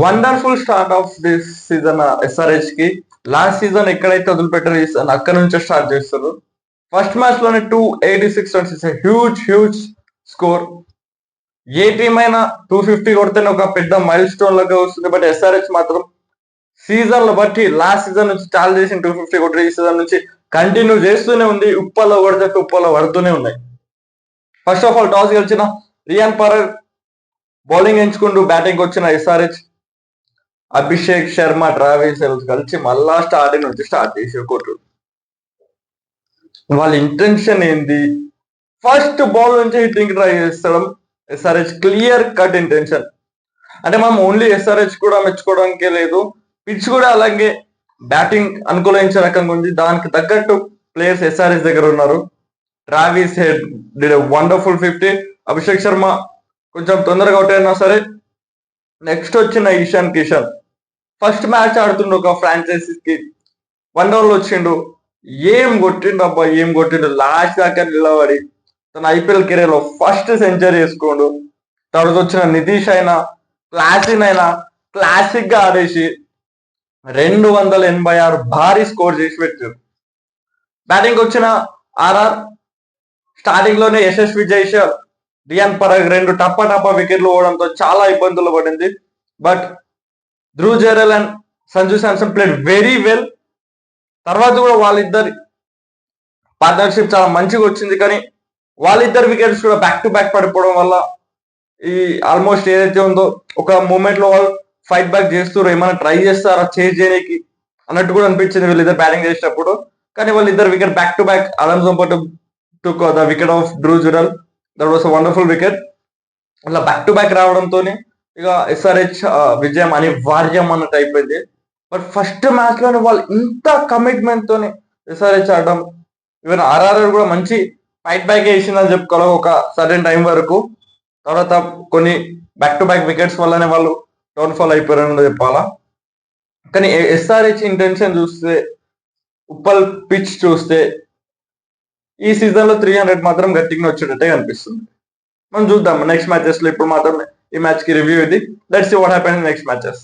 Wonderful start of this season SRH కి. Last season ఎక్కడైతే వదిలిపెట్టారో ఈ సీజన్ అక్కడ నుంచే స్టార్ట్ చేస్తారు. ఫస్ట్ మ్యాచ్ లోనే 286 runs is huge huge score. A team అయినా 250 కొడితేనే ఒక పెద్ద మైల్ స్టోన్ లాగా వస్తుంది. బట్ ఎస్ఆర్హెచ్ మాత్రం సీజన్ లో బట్టి లాస్ట్ సీజన్ నుంచి చాలా చేసి 250 కొట్టి ఈ సీజన్ నుంచి కంటిన్యూ చేస్తూనే ఉంది. ఉప్పల్లో కొడితే ఉప్పల్లో పడుతూనే ఉన్నాయి. ఫస్ట్ ఆఫ్ ఆల్ టాస్ గెలిచిన రియాన్ పరాగ్ బౌలింగ్ ఎంచుకుంటూ బ్యాటింగ్ వచ్చిన ఎస్ఆర్హెచ్ అభిషేక్ శర్మ ట్రావిస్ కలిసి మళ్ళా స్టార్టింగ్ నుంచి స్టార్ట్ చేసి కొట్టు. వాళ్ళ ఇంటెన్షన్ ఏంది? ఫస్ట్ బాల్ నుంచి హిట్టింగ్ ట్రై చేస్తడం ఎస్ఆర్హెచ్ క్లియర్ కట్ ఇంటెన్షన్. అంటే మనం ఓన్లీ ఎస్ఆర్హెచ్ కూడా మెచ్చుకోవడానికే లేదు, పిచ్ కూడా అలాగే బ్యాటింగ్ అనుకూలించే రకంగా ఉంది. దానికి తగ్గట్టు ప్లేయర్స్ ఎస్ఆర్హెచ్ దగ్గర ఉన్నారు. Travis head did wonderful 50. Abhishek Sharma కొంచెం తొందరగా అవుట్ అయినా సరే. నెక్స్ట్ వచ్చిన ఇషాన్ కిషన్ ఫస్ట్ మ్యాచ్ ఆడుతుండు ఒక ఫ్రాంచైజీకి. 1 ఓవర్లో వచ్చిండు, ఏం కొట్టిండు అబ్బా, ఏం కొట్టిండు. లాస్ట్ దాకా నిలబడి తన ఐపీఎల్ కెరీర్ లో ఫస్ట్ సెంచరీ వేసుకోండు. తర్వాత వచ్చిన నితీష్ అయినా క్లాసిన్ అయినా క్లాసిక్ గా ఆడేసి 286 భారీ స్కోర్ చేసి పెట్టారు. బ్యాటింగ్ వచ్చిన ఆర్ఆర్ స్టార్టింగ్ లోనే యశస్వి జైస్వాల్ రియాన్ పరాగ్ 2 టప్ప వికెట్లు పోవడంతో చాలా ఇబ్బందులు పడింది. But Dhruv Jurel and Sanju Samson played very well. తర్వాత కూడా వాళ్ళిద్దరి పార్ట్నర్షిప్ చాలా మంచిగా వచ్చింది. కానీ వాళ్ళిద్దరు వికెట్స్ కూడా బ్యాక్ టు బ్యాక్ పడిపోవడం వల్ల ఈ ఆల్మోస్ట్ ఏదైతే ఉందో ఒక మూమెంట్ లో వాళ్ళు ఫైట్ బ్యాక్ చేస్తారు, ఏమైనా ట్రై చేస్తారా చేంజ్ చేయడానికి అన్నట్టు కూడా అనిపించింది వీళ్ళిద్దరు బ్యాటింగ్ చేసేటప్పుడు. కానీ వాళ్ళిద్దరు వికెట్ బ్యాక్ టు బ్యాక్ అలన్సో పాటు took the wicket of Dhruv Jurel. That was wonderful wicket. అలా బ్యాక్ టు బ్యాక్ రావడంతో ఇక ఎస్ఆర్హెచ్ విజయం అనివార్యం అన్నట్టు అయిపోయింది. బట్ ఫస్ట్ మ్యాచ్ లోనే వాళ్ళు ఇంత కమిట్మెంట్ తోని ఎస్ఆర్హెచ్ ఆడడం, ఈవెన్ ఆర్ఆర్ కూడా మంచి ఫైట్ బ్యాక్ వేసిందని చెప్పుకోవాలి ఒక సర్టెన్ టైం వరకు. తర్వాత కొన్ని బ్యాక్ టు బ్యాక్ వికెట్స్ వల్లనే వాళ్ళు డౌన్ఫాల్ అయిపోయారని చెప్పాలా. కానీ ఎస్ఆర్హెచ్ ఇంటెన్షన్ చూస్తే, ఉప్పల్ పిచ్ చూస్తే ఈ సీజన్ లో 300 మాత్రం గట్టిగా వచ్చేటట్టే కనిపిస్తుంది. మనం చూద్దాం నెక్స్ట్ మ్యాచెస్ లో. ఇప్పుడు మాత్రం ఈ మ్యాచ్ కి రివ్యూ ఇది. Let's see what happen in next matches.